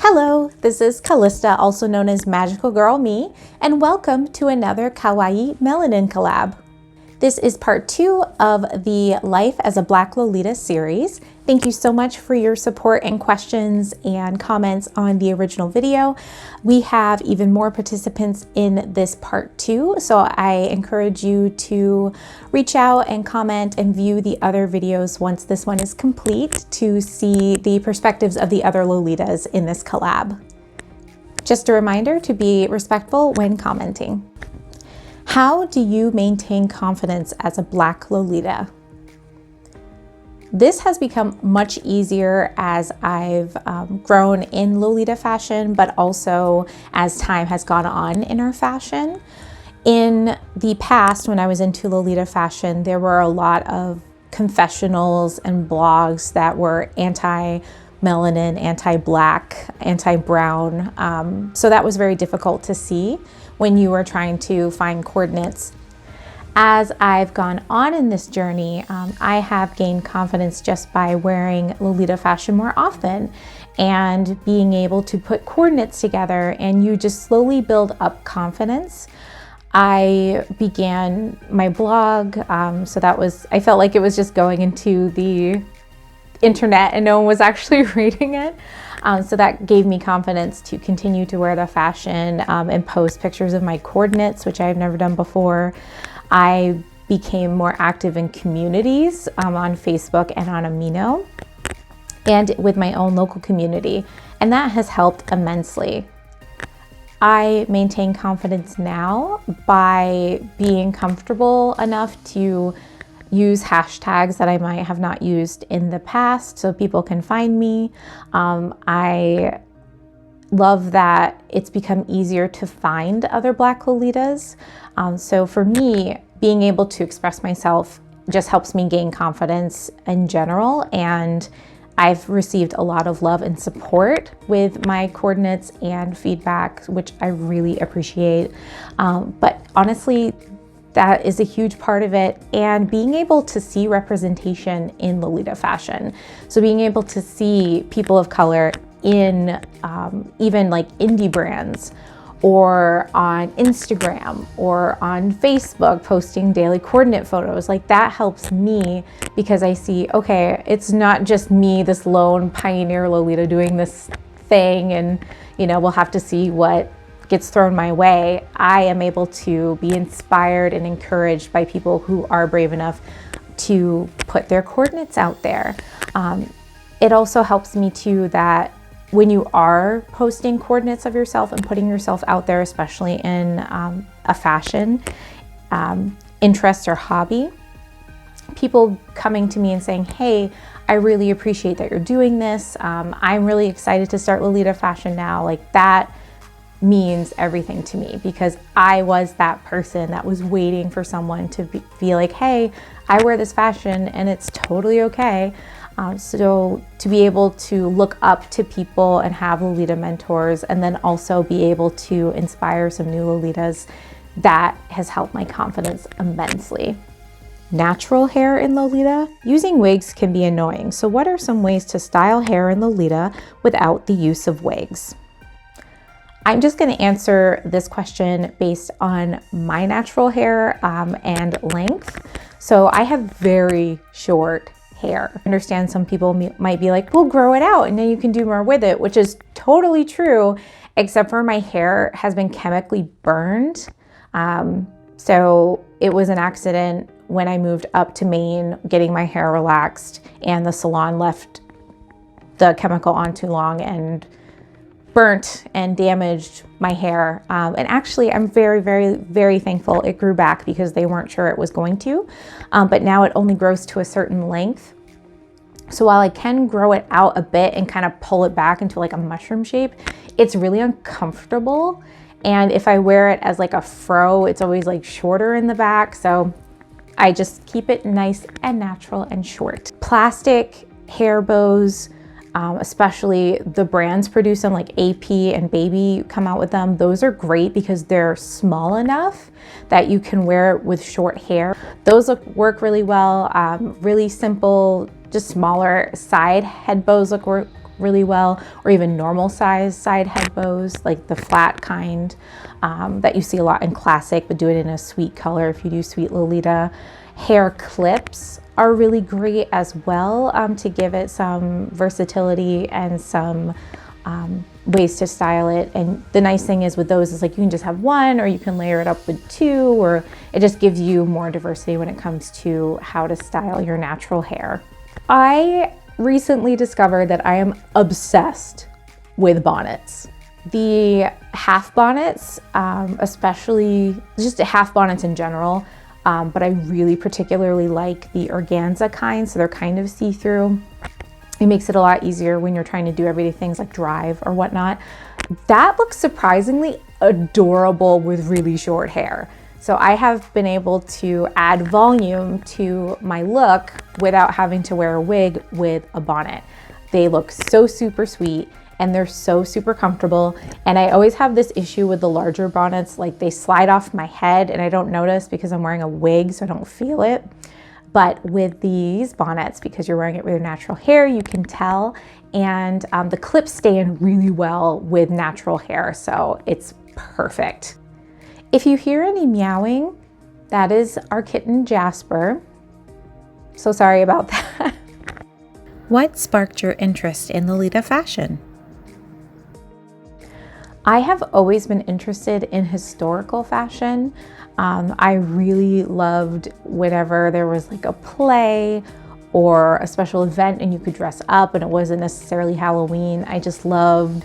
Hello, this is Callista, also known as Magical Girl Me, and welcome to another kawaii melanin collab. This is part 2 of the Life as a Black Lolita series. Thank you so much for your support and questions and comments on the original video. We have even more participants in this part 2, so I encourage you to reach out and comment and view the other videos once this one is complete to see the perspectives of the other Lolitas in this collab. Just a reminder to be respectful when commenting. How do you maintain confidence as a Black Lolita? This has become much easier as I've grown in Lolita fashion, but also as time has gone on in our fashion. In the past, when I was into Lolita fashion, there were a lot of confessionals and blogs that were anti-melanin, anti-black, anti-brown. So that was very difficult to see when you were trying to find coordinates. As I've gone on in this journey, I have gained confidence just by wearing Lolita fashion more often and being able to put coordinates together, and you just slowly build up confidence. I began my blog, so that was, I felt like it was just going into the internet and no one was actually reading it. So that gave me confidence to continue to wear the fashion and post pictures of my coordinates, which I've never done before. I became more active in communities on Facebook and on Amino and with my own local community, and that has helped immensely. I maintain confidence now by being comfortable enough to use hashtags that I might have not used in the past so people can find me. I love that it's become easier to find other Black Lolitas. So for me, being able to express myself just helps me gain confidence in general, and I've received a lot of love and support with my coordinates and feedback, which I really appreciate. But honestly, that is a huge part of it, and being able to see representation in Lolita fashion. So being able to see people of color in even like indie brands or on Instagram or on Facebook posting daily coordinate photos, like that helps me because I see, okay, it's not just me, this lone pioneer Lolita doing this thing, and we'll have to see what gets thrown my way. I am able to be inspired and encouraged by people who are brave enough to put their coordinates out there. It also helps me too that when you are posting coordinates of yourself and putting yourself out there, especially in a fashion interest or hobby, people coming to me and saying, hey, I really appreciate that you're doing this. I'm really excited to start Lolita fashion now. Like that means everything to me because I was that person that was waiting for someone to be like, hey, I wear this fashion and it's totally okay. So to be able to look up to people and have Lolita mentors and then also be able to inspire some new Lolitas, that has helped my confidence immensely. Natural hair in Lolita? Using wigs can be annoying. So what are some ways to style hair in Lolita without the use of wigs? I'm just going to answer this question based on my natural hair and length. So I have very short hair. I understand some people might be like, well, grow it out and then you can do more with it, which is totally true, except for my hair has been chemically burned. So it was an accident when I moved up to Maine, getting my hair relaxed, and the salon left the chemical on too long and burnt and damaged my hair. And actually, I'm very, very, very thankful it grew back because they weren't sure it was going to. But now it only grows to a certain length. So while I can grow it out a bit and kind of pull it back into like a mushroom shape, it's really uncomfortable. And if I wear it as like a fro, it's always like shorter in the back. So I just keep it nice and natural and short. Plastic hair bows, especially the brands produce them, like AP and Baby come out with them. Those are great because they're small enough that you can wear it with short hair. Those work really well. Really simple, just smaller side head bows look really well, or even normal size side head bows, like the flat kind that you see a lot in classic, but do it in a sweet color if you do sweet Lolita. Hair clips are really great as well, to give it some versatility and some ways to style it. And the nice thing is with those is like you can just have one, or you can layer it up with two, or it just gives you more diversity when it comes to how to style your natural hair. I recently discovered that I am obsessed with bonnets. The half bonnets, especially just half bonnets in general, but I really particularly like the organza kind, so they're kind of see-through. It makes it a lot easier when you're trying to do everyday things like drive or whatnot. That looks surprisingly adorable with really short hair. So I have been able to add volume to my look without having to wear a wig with a bonnet. They look so super sweet and they're so super comfortable. And I always have this issue with the larger bonnets, like they slide off my head and I don't notice because I'm wearing a wig, so I don't feel it. But with these bonnets, because you're wearing it with your natural hair, you can tell. And the clips stay in really well with natural hair, so it's perfect. If you hear any meowing, that is our kitten Jasper. So sorry about that. What sparked your interest in Lolita fashion? I have always been interested in historical fashion. I really loved whenever there was like a play or a special event and you could dress up and it wasn't necessarily Halloween. I just loved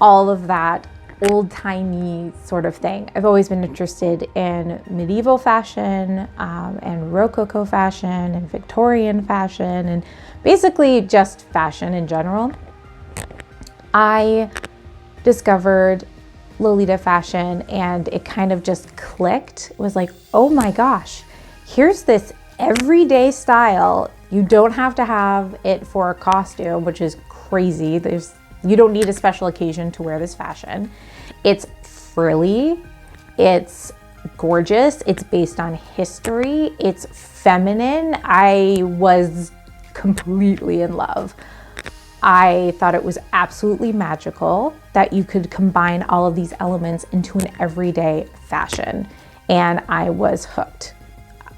all of that old-timey sort of thing. I've always been interested in medieval fashion and Rococo fashion and Victorian fashion and basically just fashion in general. I discovered Lolita Fashion and it kind of just clicked. It was like, oh my gosh, here's this everyday style. You don't have to have it for a costume, which is crazy. You don't need a special occasion to wear this fashion. It's frilly, it's gorgeous, it's based on history, it's feminine. I was completely in love. I thought it was absolutely magical that you could combine all of these elements into an everyday fashion. And I was hooked.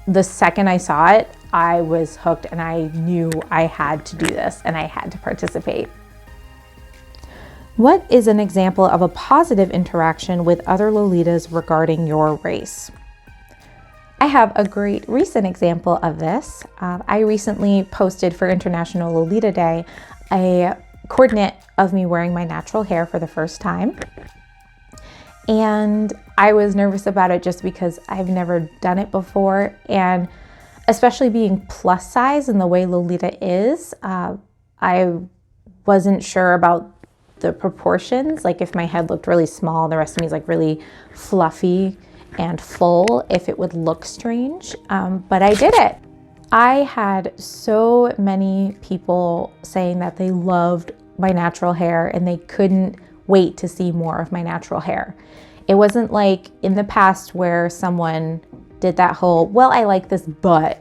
The second I saw it, I was hooked and I knew I had to do this and I had to participate. What is an example of a positive interaction with other Lolitas regarding your race? I have a great recent example of this. I recently posted for International Lolita Day a coordinate of me wearing my natural hair for the first time. And I was nervous about it just because I've never done it before. And especially being plus size and the way Lolita is, I wasn't sure about the proportions. Like if my head looked really small, the rest of me is like really fluffy and full, if it would look strange. But I did it. I had so many people saying that they loved my natural hair and they couldn't wait to see more of my natural hair. It wasn't like in the past where someone did that whole, well, I like this, but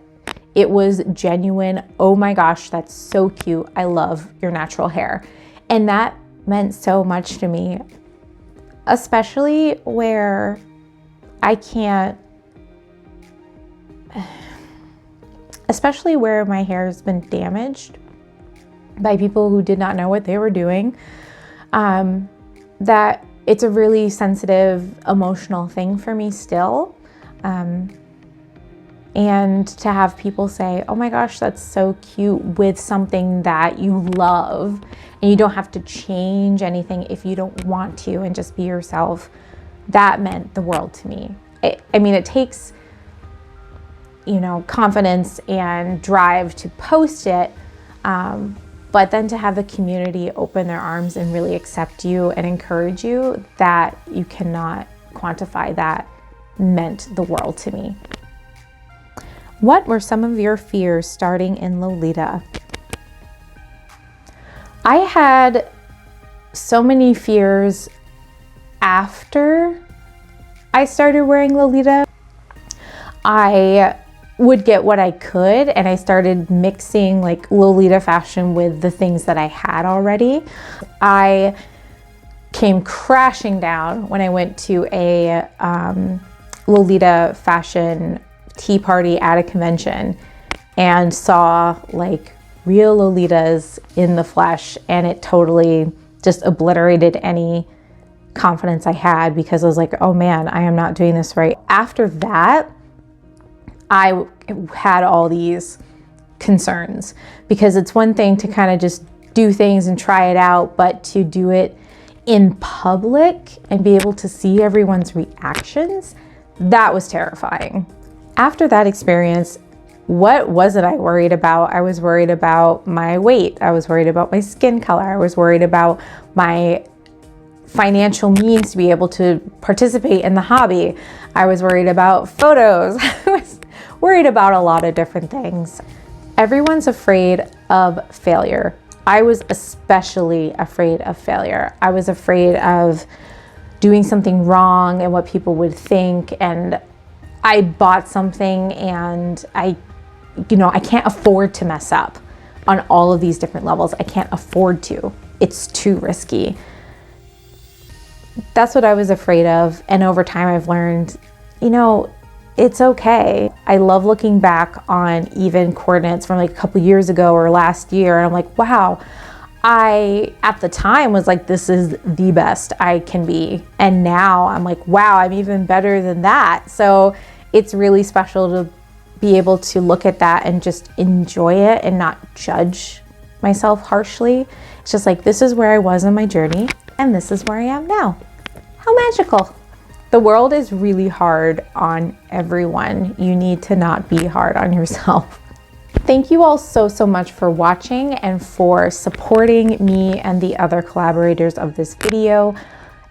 it was genuine, oh my gosh, that's so cute. I love your natural hair. And that meant so much to me, especially where especially where my hair has been damaged by people who did not know what they were doing. That it's a really sensitive, emotional thing for me still. And to have people say, oh my gosh, that's so cute with something that you love and you don't have to change anything if you don't want to and just be yourself, that meant the world to me. I mean, it takes, confidence and drive to post it, but then to have the community open their arms and really accept you and encourage you, that you cannot quantify, that meant the world to me. What were some of your fears starting in Lolita? I had so many fears after I started wearing Lolita. I would get what I could, and I started mixing like Lolita fashion with the things that I had already. I came crashing down when I went to a Lolita Fashion tea party at a convention and saw like real Lolitas in the flesh, and it totally just obliterated any confidence I had, because I was like, oh man, I am not doing this right. After that, I had all these concerns, because it's one thing to kind of just do things and try it out, but to do it in public and be able to see everyone's reactions, that was terrifying. After that experience, what was it I worried about? I was worried about my weight. I was worried about my skin color. I was worried about my financial means to be able to participate in the hobby. I was worried about photos. I was worried about a lot of different things. Everyone's afraid of failure. I was especially afraid of failure. I was afraid of doing something wrong and what people would think. And I bought something, and I can't afford to mess up on all of these different levels. I can't afford to. It's too risky. That's what I was afraid of. And over time I've learned, it's okay. I love looking back on even coordinates from like a couple years ago or last year, and I'm like, wow, I at the time was like, this is the best I can be. And now I'm like, wow, I'm even better than that. So it's really special to be able to look at that and just enjoy it and not judge myself harshly. It's just like, this is where I was in my journey, and this is where I am now. How magical. The world is really hard on everyone. You need to not be hard on yourself. Thank you all so much for watching and for supporting me and the other collaborators of this video.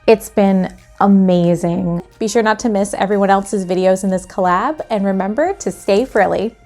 It's been amazing. Be sure not to miss everyone else's videos in this collab, and remember to stay frilly.